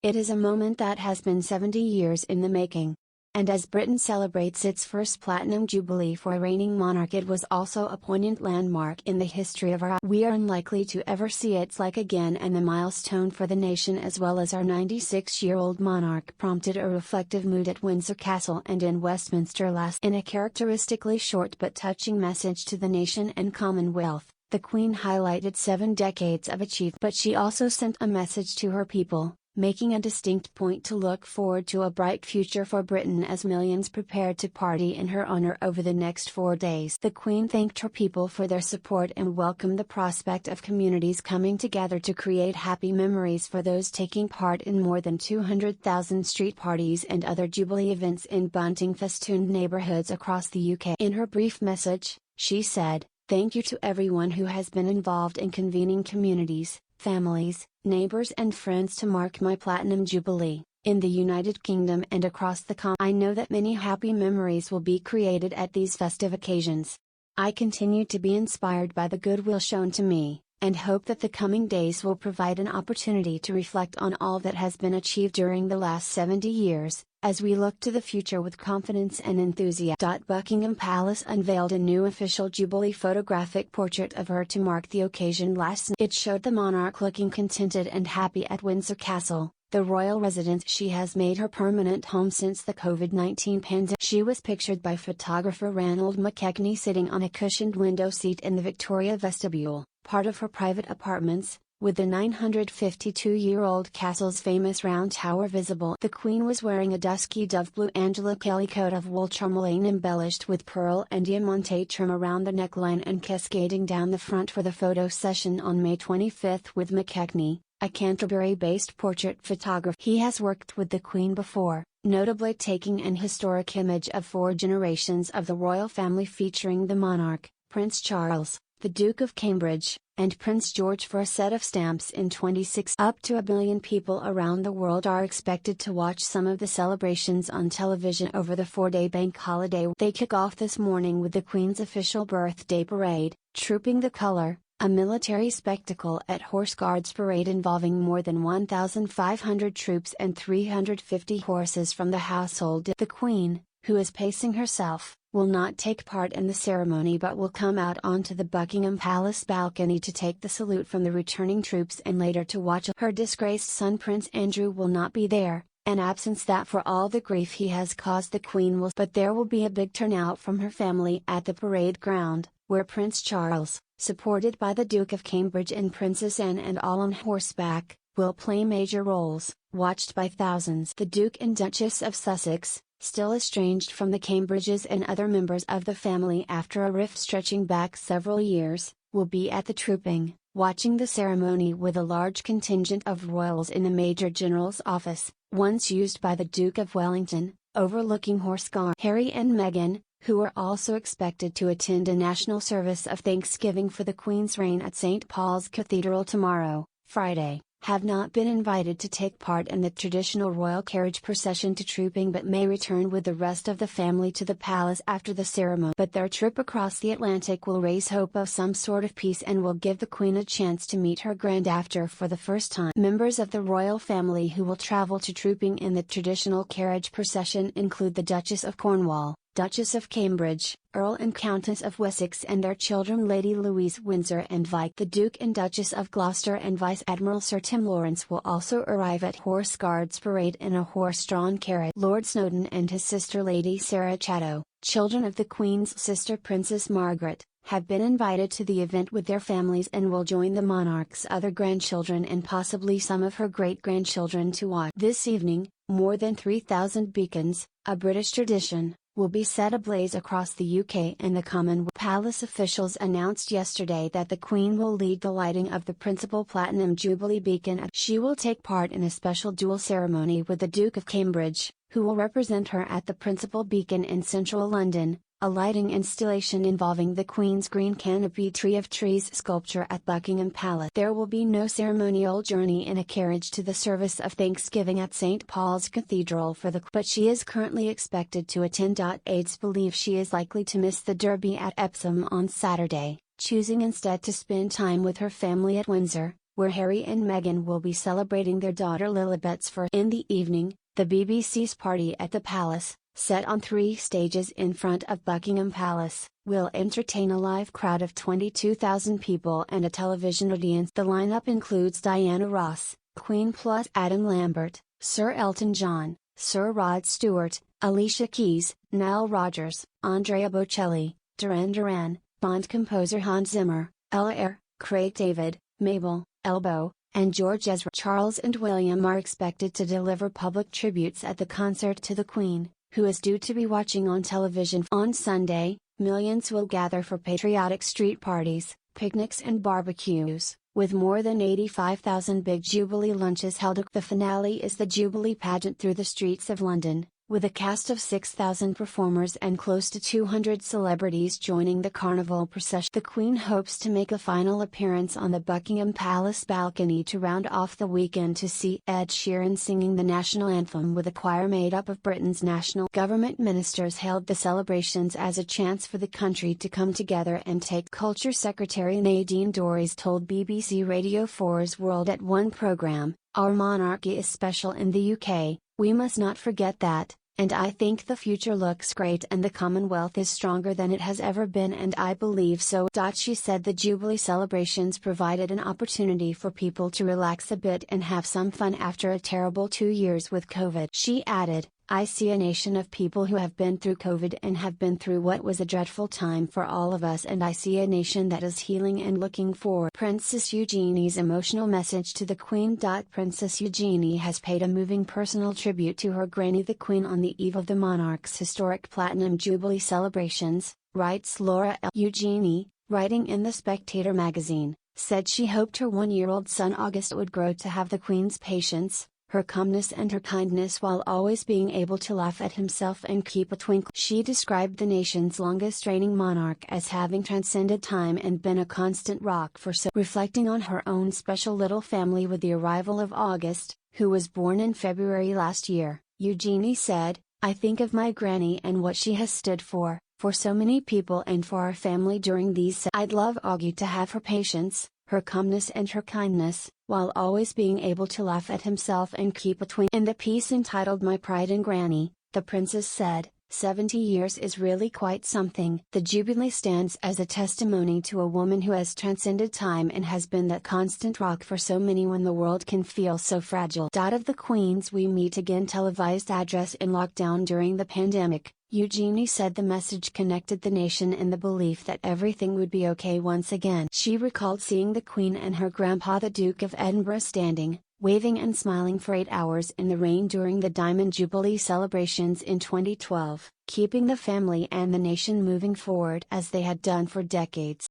It is a moment that has been 70 years in the making. And as Britain celebrates its first Platinum Jubilee for a reigning monarch, it was also a poignant landmark in the history of our. We are unlikely to ever see its like again, and the milestone for the nation as well as our 96-year-old monarch prompted a reflective mood at Windsor Castle and in Westminster last. In a characteristically short but touching message to the nation and Commonwealth, the Queen highlighted 7 decades of achievement, but she also sent a message to her people, making a distinct point to look forward to a bright future for Britain as millions prepared to party in her honor over the next 4 days. The Queen thanked her people for their support and welcomed the prospect of communities coming together to create happy memories for those taking part in more than 200,000 street parties and other Jubilee events in bunting-festooned neighbourhoods across the UK. In her brief message, she said, "Thank you to everyone who has been involved in convening communities, families, neighbors and friends to mark my Platinum Jubilee, in the United Kingdom and across the continent. I know that many happy memories will be created at these festive occasions. I continue to be inspired by the goodwill shown to me, and hope that the coming days will provide an opportunity to reflect on all that has been achieved during the last 70 years, as we look to the future with confidence and enthusiasm." Buckingham Palace unveiled a new official Jubilee photographic portrait of her to mark the occasion last night. It showed the monarch looking contented and happy at Windsor Castle, the royal residence she has made her permanent home since the COVID-19 pandemic. She was pictured by photographer Ranald McKechnie sitting on a cushioned window seat in the Victoria vestibule, part of her private apartments, with the 952-year-old castle's famous round tower visible. The Queen was wearing a dusky dove blue Angela Kelly coat of wool charmelaine embellished with pearl and diamante trim around the neckline and cascading down the front for the photo session on May 25 with McKechnie, a Canterbury-based portrait photographer. He has worked with the Queen before, notably taking an historic image of 4 generations of the royal family featuring the monarch, Prince Charles, the Duke of Cambridge, and Prince George for a set of stamps in 2016. Up to 1 billion people around the world are expected to watch some of the celebrations on television over the 4-day bank holiday. They kick off this morning with the Queen's official birthday parade, Trooping the Colour, a military spectacle at Horse Guards Parade involving more than 1,500 troops and 350 horses from the household. The Queen, who is pacing herself, will not take part in the ceremony but will come out onto the Buckingham Palace balcony to take the salute from the returning troops and later to watch. Her disgraced son Prince Andrew will not be there, an absence that for all the grief he has caused the Queen will. But there will be a big turnout from her family at the parade ground, where Prince Charles, supported by the Duke of Cambridge and Princess Anne and all on horseback, will play major roles, watched by thousands. The Duke and Duchess of Sussex, still estranged from the Cambridges and other members of the family after a rift stretching back several years, will be at the trooping, watching the ceremony with a large contingent of royals in the Major General's office, once used by the Duke of Wellington, overlooking Horse Guards. Harry and Meghan, who are also expected to attend a national service of thanksgiving for the Queen's reign at St. Paul's Cathedral tomorrow, Friday, have not been invited to take part in the traditional royal carriage procession to trooping but may return with the rest of the family to the palace after the ceremony. But their trip across the Atlantic will raise hope of some sort of peace and will give the Queen a chance to meet her grand after for the first time. Members of the royal family who will travel to trooping in the traditional carriage procession include the Duchess of Cornwall, Duchess of Cambridge, Earl and Countess of Wessex and their children Lady Louise Windsor and the Duke and Duchess of Gloucester and Vice Admiral Sir Tim Lawrence will also arrive at Horse Guards Parade in a horse-drawn carriage. Lord Snowdon and his sister Lady Sarah Chatto, children of the Queen's sister Princess Margaret, have been invited to the event with their families and will join the monarch's other grandchildren and possibly some of her great-grandchildren to watch. This evening, more than 3,000 beacons, a British tradition, will be set ablaze across the UK and the Commonwealth. Palace officials announced yesterday that the Queen will lead the lighting of the principal Platinum Jubilee beacon. She will take part in a special dual ceremony with the Duke of Cambridge, who will represent her at the principal beacon in central London, a lighting installation involving the Queen's green canopy Tree of Trees sculpture at Buckingham Palace. There will be no ceremonial journey in a carriage to the service of Thanksgiving at St. Paul's Cathedral for the but she is currently expected to attend. Aides believe she is likely to miss the Derby at Epsom on Saturday, choosing instead to spend time with her family at Windsor, where Harry and Meghan will be celebrating their daughter Lilibet's first. In the evening, the BBC's Party at the Palace, set on 3 stages in front of Buckingham Palace, will entertain a live crowd of 22,000 people and a television audience. The lineup includes Diana Ross, Queen plus Adam Lambert, Sir Elton John, Sir Rod Stewart, Alicia Keys, Nile Rodgers, Andrea Bocelli, Duran Duran, Bond composer Hans Zimmer, Ella Eyre, Craig David, Mabel, Elbow, and George Ezra. Charles and William are expected to deliver public tributes at the concert to the Queen, who is due to be watching on television. On Sunday, millions will gather for patriotic street parties, picnics and barbecues, with more than 85,000 big Jubilee lunches held. The finale is the Jubilee pageant through the streets of London, with a cast of 6,000 performers and close to 200 celebrities joining the carnival procession. The Queen hopes to make a final appearance on the Buckingham Palace balcony to round off the weekend to see Ed Sheeran singing the national anthem with a choir made up of Britain's national government ministers. Hailed the celebrations as a chance for the country to come together and take. Culture Secretary Nadine Dorries told BBC Radio 4's World at One programme, "Our monarchy is special in the UK, we must not forget that. And I think the future looks great and the Commonwealth is stronger than it has ever been, and I believe so." She said the Jubilee celebrations provided an opportunity for people to relax a bit and have some fun after a terrible 2 years with COVID. She added, "I see a nation of people who have been through COVID and have been through what was a dreadful time for all of us, and I see a nation that is healing and looking forward." Princess Eugenie's emotional message to the Queen. Princess Eugenie has paid a moving personal tribute to her granny the Queen on the eve of the monarch's historic Platinum Jubilee celebrations, writes Laura L. Eugenie, writing in The Spectator magazine, said she hoped her 1-year-old son August would grow to have the Queen's patience, her calmness and her kindness, while always being able to laugh at himself and keep a twinkle. She described the nation's longest reigning monarch as having transcended time and been a constant rock for so. Reflecting on her own special little family with the arrival of August, who was born in February last year, Eugenie said, "I think of my granny and what she has stood for so many people and for our family during these. I'd love Augie to have her patience, her calmness and her kindness, while always being able to laugh at himself and keep a twinkle." In the piece entitled My Pride and Granny, the princess said, 70 years is really quite something. The Jubilee stands as a testimony to a woman who has transcended time and has been that constant rock for so many when the world can feel so fragile. Of the Queen's We Meet Again televised address in lockdown during the pandemic, Eugenie said the message connected the nation in the belief that everything would be okay once again. She recalled seeing the Queen and her grandpa the Duke of Edinburgh standing, waving and smiling for 8 hours in the rain during the Diamond Jubilee celebrations in 2012, keeping the family and the nation moving forward as they had done for decades.